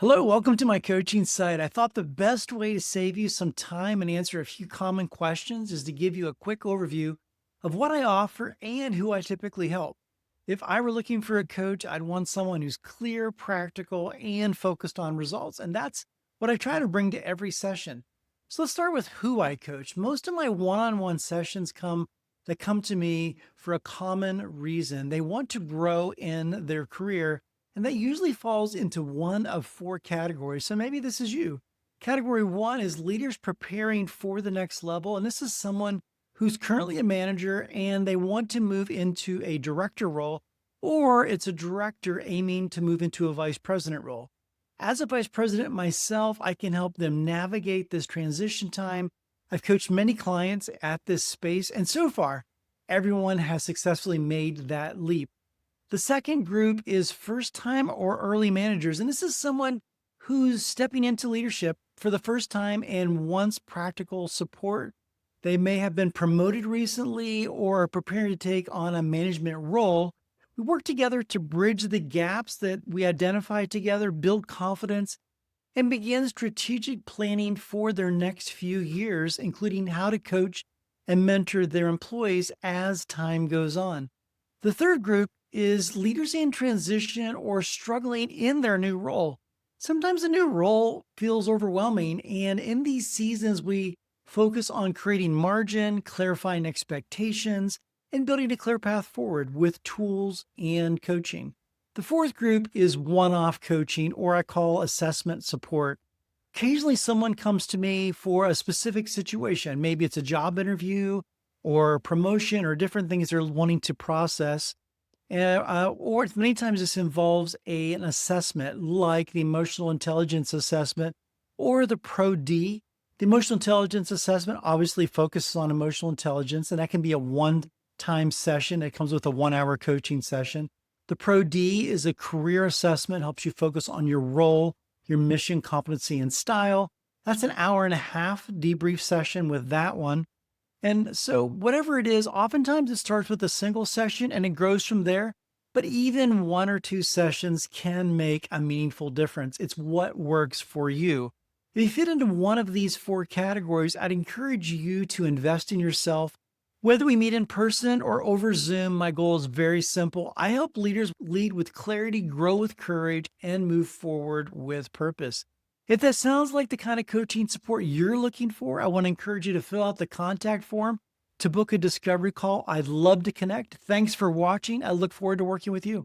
Hello, welcome to my coaching site. I thought the best way to save you some time and answer a few common questions is to give you a quick overview of what I offer and who I typically help. If I were looking for a coach, I'd want someone who's clear, practical, and focused on results. And that's what I try to bring to every session. So let's start with who I coach. Most of my one-on-one sessions come to me for a common reason. They want to grow in their career, and that usually falls into one of four categories. So maybe this is you. Category one is leaders preparing for the next level. And this is someone who's currently a manager and they want to move into a director role, or it's a director aiming to move into a vice president role. As a vice president myself, I can help them navigate this transition time. I've coached many clients at this space, and so far, everyone has successfully made that leap. The second group is first time or early managers. And this is someone who's stepping into leadership for the first time and wants practical support. They may have been promoted recently or are preparing to take on a management role. We work together to bridge the gaps that we identify together, build confidence, and begin strategic planning for their next few years, including how to coach and mentor their employees as time goes on. The third group is leaders in transition or struggling in their new role. Sometimes a new role feels overwhelming, and in these seasons, we focus on creating margin, clarifying expectations, and building a clear path forward with tools and coaching. The fourth group is one off coaching, or I call assessment support. Occasionally, someone comes to me for a specific situation. Maybe it's a job interview or promotion or different things they're wanting to process. Or many times this involves an assessment like the emotional intelligence assessment or the Pro D. The emotional intelligence assessment obviously focuses on emotional intelligence, and that can be a one-time session. It comes with a 1 hour coaching session. The Pro D is a career assessment, helps you focus on your role, your mission, competency, and style. That's an hour and a half debrief session with that one. And so, whatever it is, oftentimes it starts with a single session and it grows from there. But even one or two sessions can make a meaningful difference. It's what works for you. If you fit into one of these four categories, I'd encourage you to invest in yourself. Whether we meet in person or over Zoom, my goal is very simple. I help leaders lead with clarity, grow with courage, and move forward with purpose. If that sounds like the kind of coaching support you're looking for, I want to encourage you to fill out the contact form to book a discovery call. I'd love to connect. Thanks for watching. I look forward to working with you.